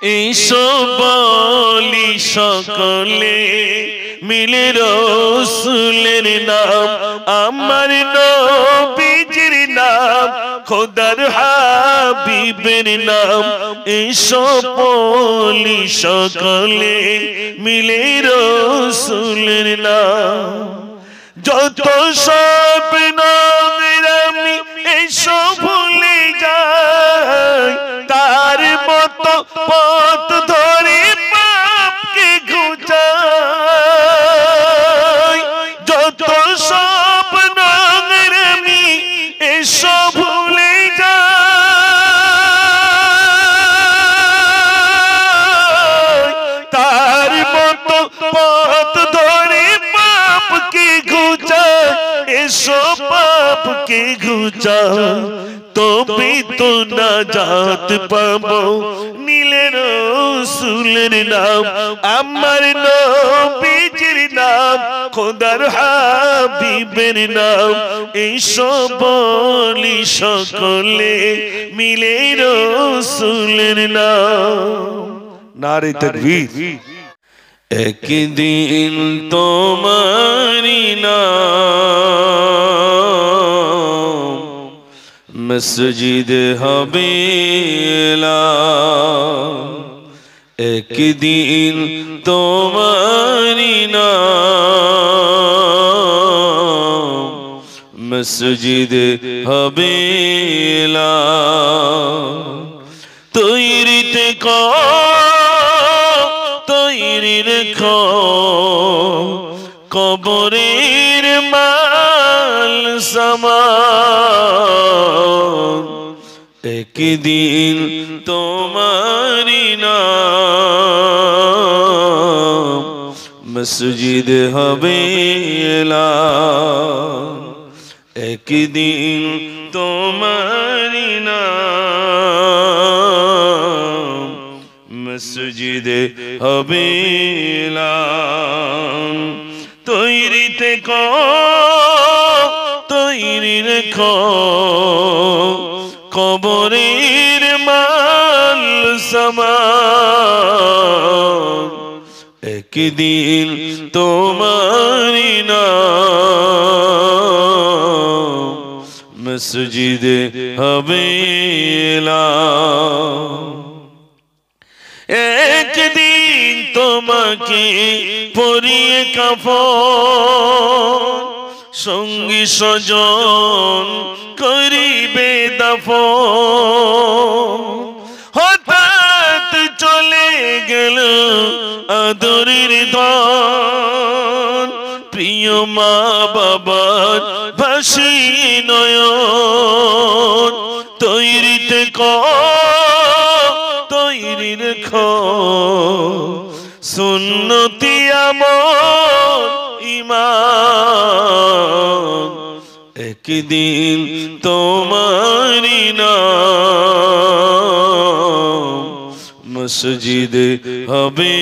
এসো বলি সকলে মিলে রসুলের নাম, আমার নবীজির নাম, খোদার হাবিবের নাম। এসো বলি সকলে মিলে রসুলের নাম। যত সব নামের আমি এসো ভুলে যাই, তার মতো পথ ধরে পাপকে ঘুচাই। যত সব নামের আমি এসো ভুলে যাই, তার মতো পথ ধরে পাপকে ঘুচাই। এসো পাপকে ঘুচাই, তবে তো নাজাত পাবো নীলে রসুলের নাম, আমার নবীজির নাম, খোদার হাবিবের নাম। এসো বলি সকলে মিলে রসুলের নাম। নারে তাকবীর। একদিন তোমারি নাম মসজিদ হবে এলান, একদিন তোমারি নাম মসজিদ হবে এলান। তৈরি থেকো তৈরি রেখো কবরের মাল সামান, একদিন তোমারি নাম মসজিদ হবে এলান, একদিন তোমারি নাম মসজিদ হবে এলান। তৈরি থেকো তৈরি রেখো কবরের মাল সামান, একদিন তোমারি নাম মসজিদ হবে এলান। একদিন তোমাকে পরিয়ে কাফন, সঙ্গী স্বজন করিবে দাফন। হঠাৎ চলে গেল আদরের ধন, প্রিয় মা বাবার ভাসি নয়ন। তৈরি থেকো তৈরি রেখো সুন্নতি আমল ঈমান, একদিন তোমারি নাম মসজিদ হবে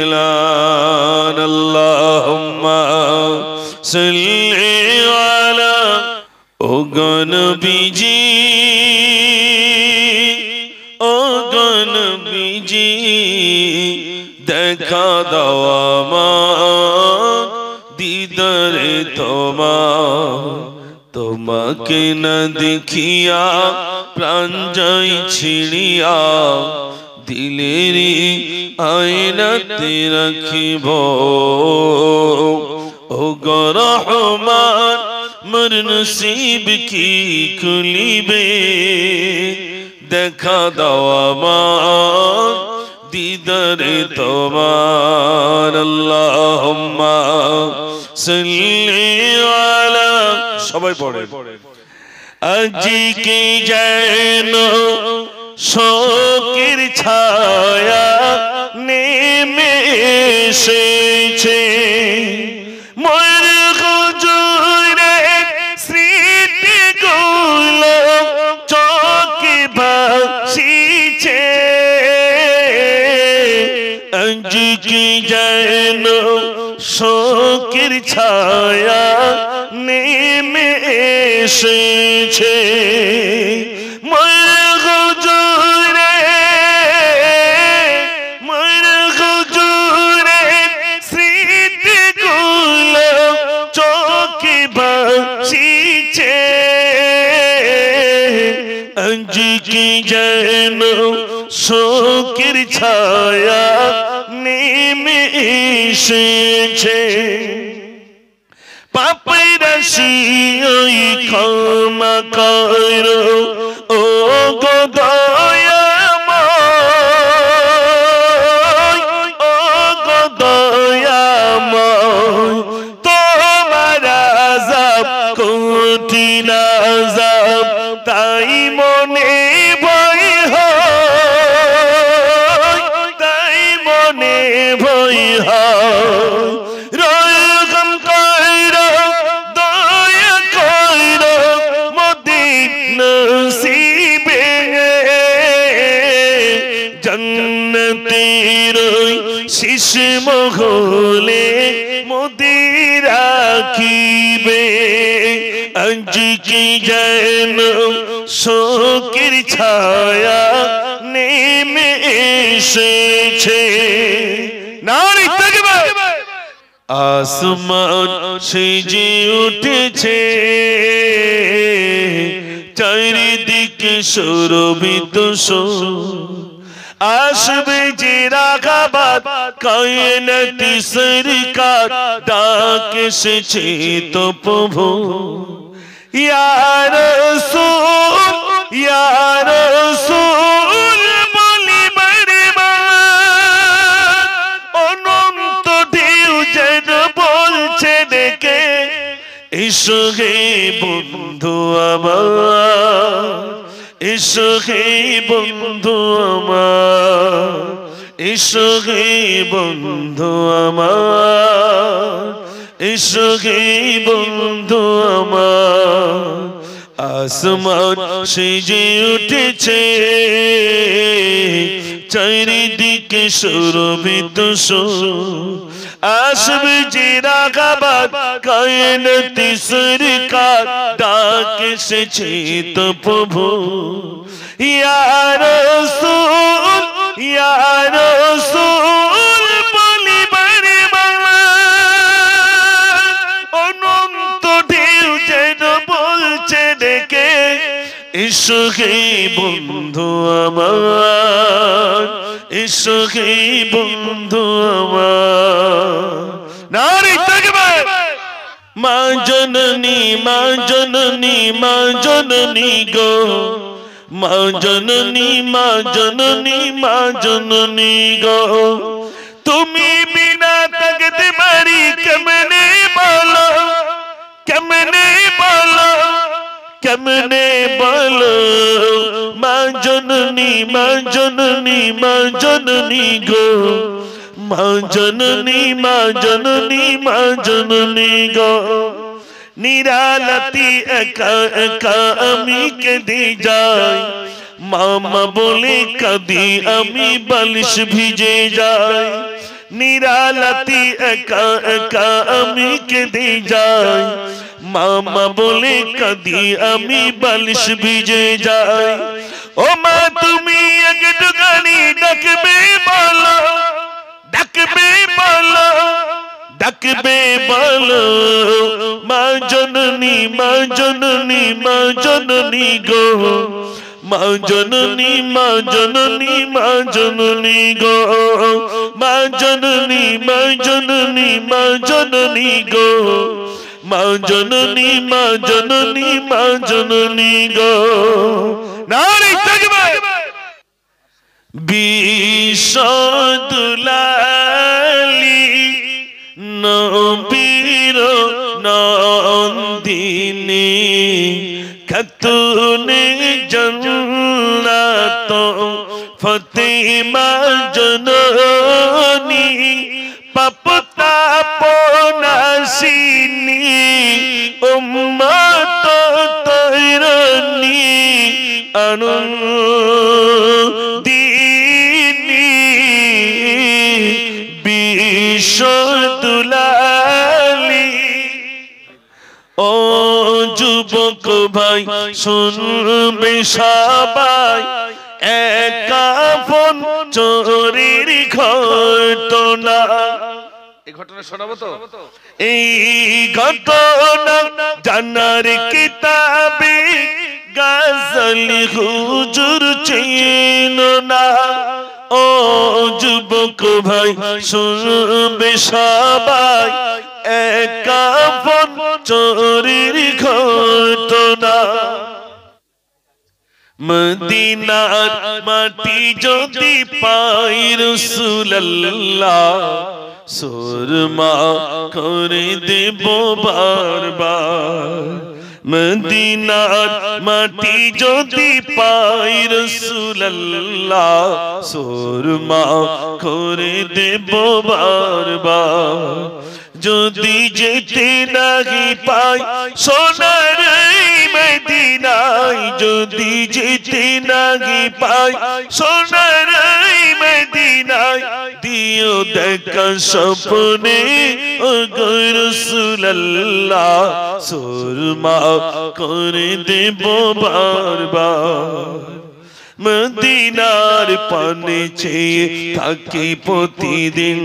এলান। আল্লাহুম্মা সাল্লি আলা ও নবীজি, ও নবীজি দেখা দাও আমার দিদারে তোমার, তোমাকে না দেখিয়া প্রাণ যাই ছিড়িয়া, দিলেরই আয়নাতে রাখিব। ও গো রহমান মোর নসিব কি খুলিবে, দেখা দাও আমার দিদারে তোমার। আল্লাহুম্মা সাল্লি আলা, সবাই পড়ে। আজকে যেন শোকের ছায়া নেমে এসেছে, মোর হুজুরের স্মৃতিগুলো চোখে ভাসিছে। আজকে যেন শোকের ছায়া নেমে এসেছে, মোর হুজুরের শোকের ছায়া নেমে এসেছে পাপের রাশি ওই ক্ষমা করো ও গো দয়াময় ও গো দয়াময় তোমার আযাব কঠিন আযাব তাই মনে ভয় হয় তাই মনে ভয় হয় রহম কইরো দয়া কইরো মদিনা নসিবে জান্নাতের শীষ মহলে মোদের রাখিবে আজ কি যেন শোকের ছায়া নেমে এসেছে নারী তাকবীর আসমান সেজে উঠেছে চারিদিকে সুরভিত আসবে যে রাগাবাদ কায়নাতি সরকার ডাক এসেছে তো প্রভু ইয়া রাসূল ইয়া রাসূল বলি অনন্ত ঢেউ যেন বলছে ডেকে এসো হে বন্ধু আমার এসো হে বন্ধু আমার এসো হে বন্ধু আমার এসো হে বন্ধু আমার আসমান সেজে উঠেছে চারিদিকে সুরভিত আসবে যে রাগাবাদ কায়নাতি সরকার ডাক এসেছে তো প্রভু ইয়া রাসূল ইয়া রাসূল বলি অনন্ত ঢেউ যেন বলছে ডেকে এসো হে বন্ধু আমার এসো হে বন্ধু আমার নারী তাকবীর মা জননী মা জননী মা জননী গো মা জননী মা জননী মা জননী গো তুমি বিনা থাকতে পারি কেমনে বলো কেমনে বলো কেমনে বলো মা জননী মা জননী মা জননী গো মা জননী মা জননী মা জননী গো নিরালতি একা একা আমি কেঁদে যাই মামা বলে কাঁদি আমি বালিশ ভিজে যাই নিরালতি একা একা আমি কেঁদে যাই মামা বলে কাঁদি আমি বালিশ ভিজে যাই ও মা তুমি একটুখানি ডাকবে বলো ডাকবে বলো ডাকবে বলো মা জননী মা জননী মা জননী গো মা জননী মা জননী মা জননী গো মা জননী মা জননী মা জননী গো মা জননী মা জননী মা জননী গো নারী তাকবীর বিশদুলালি নবীর নন্দিনী খাতুনে জান্নাত ফাতিমা জননী পাপতাপ নাশিনী উম্মত তৈরনী আনন্দিনী বিশদুলালি ও যুবক ভাই শুনবে সবাই একা ফোন চোরের ঘটনা এই ঘটনা শোনাবো তো এই ঘটনা জানার কিতাবে গাজালি হুজুর চেনো না ও যুবক ভাই শুনবে সবাই একা চোরের ঘটনা মদিনার মাটি যদি পাই রাসূলুল্লাহ সুরমা করে দেব বারবার মদিনার মাটি যদি পাই রাসূলুল্লাহ সুরমা করে দেব বারবার যদি যেতে নাহি পাই সোনার মদিনায় যদি যেতে নাহি পাই সোনার মদিনায় দিও দেখা স্বপ্নে ও রাসূলুল্লাহ সুরমা করে দেব বারবার মদিনার পানে চেয়ে থাকি প্রতিদিন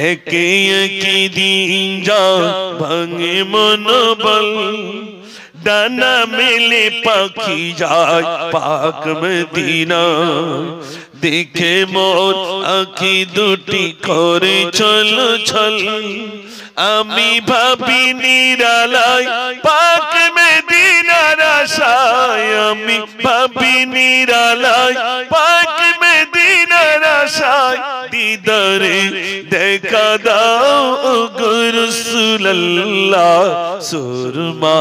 একে একে দিন যা ভাঙে মনোবল ডানা মেলে পাখি যায় পাক মদিনা দেখে মোর আঁখি দুটি করে চল চল আমি ভাবি নিরালায় পাক মদিনার আশায় আমি ভাবি নিরালায় পাক মদিনার আশায় দিদারে দেখা দাও গো রাসূলুল্লাহ সুরমা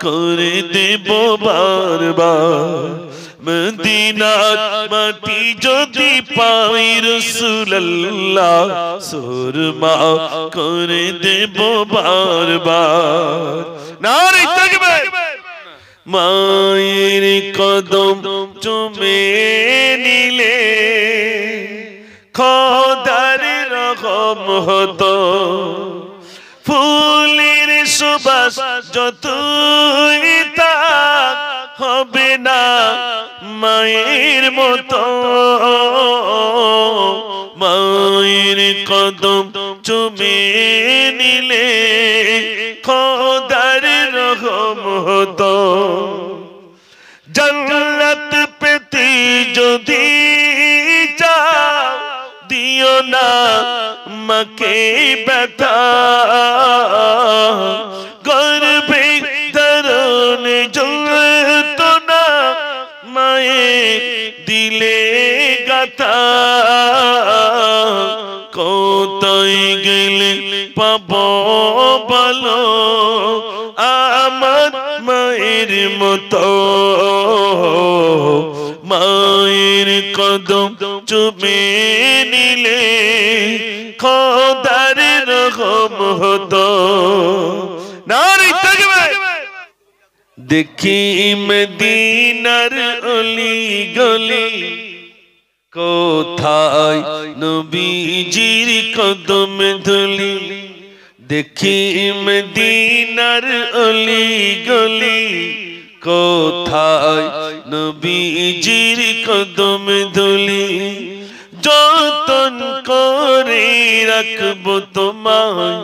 করে দেব বারবার মদিনার মাটি যদি পাই রাসূলুল্লাহ সুরমা করে দেব বারবার নারে তাকবীর মায়ের কদম চুমে নিলে খোদার রহম হতো ফুলের সুবাস যতই তাক হবে না মায়ের মতো মায়ের কদম চুমে নিলে খোদার রহম হতো জান্নাত পেতে যদি চাও দিও না মাকে ব্যথা গর্ভে ধারণ যন্ত্রণা মায়ে দিলে গাথা কোথায় গেলে পাবো বলো আমার মায়ের মতো মায়ের কদম চুমে নিলে খোদার রহম হতো নারে তাকবীর দেখি মদিনার অলি গলি কোথায় নবীজির কদম ধুলি দেখি মদিনার অলি গলি কোথায় নবীজির কদম ধুলি যতন করে রাখবো তোমায়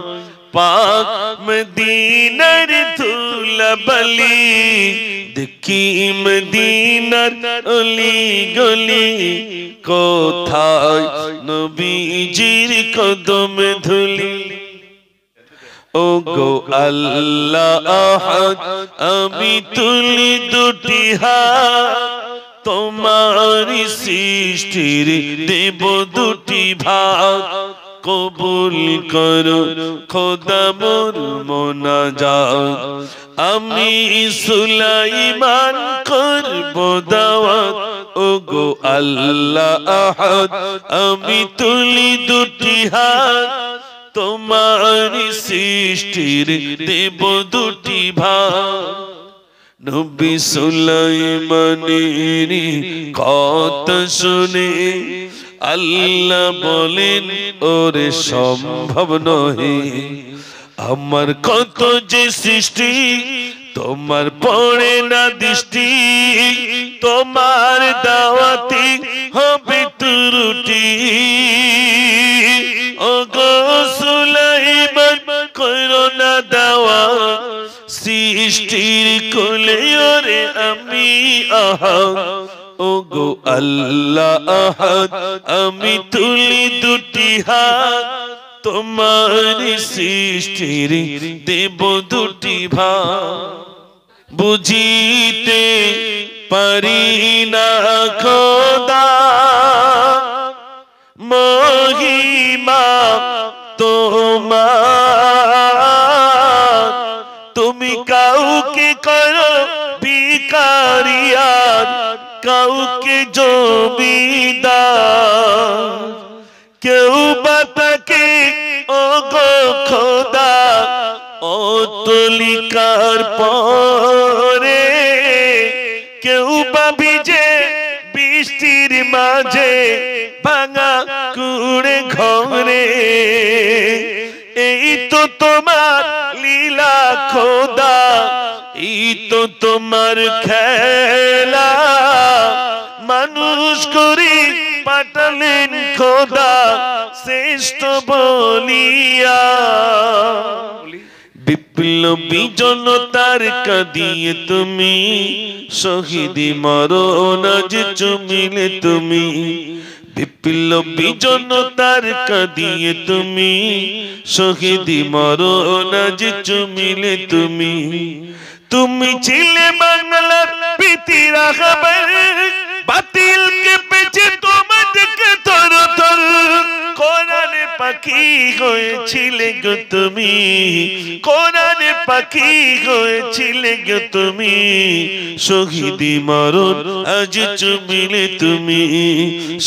পাক মদিনার ধুলাবালি দেখি মদিনার অলি গলি কোথায় নবীজির কদম ধুলি ও গো আল্লাহ আহাদ আমি তুলি দুটি হাত তোমার সৃষ্টির দেব দুটি ভাগ কবুল করো খোদা মোর মোনাজাত আমি সুলাইমান করব দাওয়াত ও গো আল্লাহ আহাদ আমি তুলি দুটি হাত তোমার সৃষ্টির দেব দুটি ভাগ নবী সুলাইমানের কথা শুনে আল্লাহ বলেন ওরে সম্ভব নহে আমার কত যে সৃষ্টি তোমার পড়ে না দৃষ্টি তোমার দাওয়াতি হবে ত্রুটি ও গো সুলাইমান করো না দাওয়াত সৃষ্টির কোলে ওরে আমি আহাদ ওগো আল্লাহ আহাদ আমি তুলি দুটি হাত তোমার সৃষ্টির দেব দুটি ভাগ বুঝিতে পারি না খোদা মহিমা তোমার তুমি কাউকে করো ভিখারিয়াত কাউকে জমিদার কেউ বা তাকে ওগো খোদা অতলিকার পরে কেউ বা ভিজে বৃষ্টির মাঝে ভাঙা কুড়ে ঘরে এই তো তোমার লীলা খোদা এই তো তোমার খেলা মানুষ করি পাঠালেন খোদা শ্রেষ্ঠ বলিয়া বিপ্লবী জনতার কাঁদিয়ে তুমি শহীদি মরণ আজ চুমিলে তুমি বিপ্লবী জনতার কাঁদিয়ে তুমি শহীদি মরণ আজ চুমিলে তুমি তুমি ছিলে বাংলার প্রীতি রাখাবার বাতিলকে পেছে তোমাদেরকে থর থর কোরআনে পাখি হয়েছিলে গো তুমি কোরআনে পাখি হয়েছিলে গো তুমি শহীদি মরণ আজ চুমিলে তুমি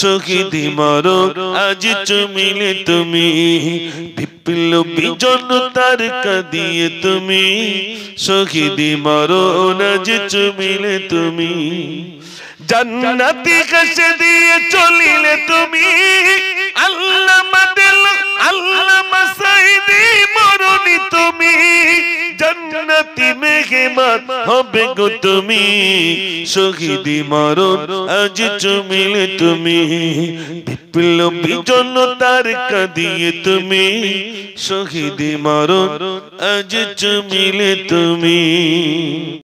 শহীদি মরণ আজ চুমিলে তুমি বিপ্লবী জনতার কাঁদিয়ে তুমি শহীদি মরণ আজ চুমিলে তুমি জান্নাতি কাছে দিয়ে চলিলে তুমি আল্লামা দিল আল্লামা সাইদি মরণি তুমি জান্নাতি মেহমান হবে গো তুমি শহীদি মরণ আজ চুমিলে তুমি বিপ্লবী জনতার কাঁদিয়ে তুমি শহীদি মরণ আজ চুমিলে তুমি।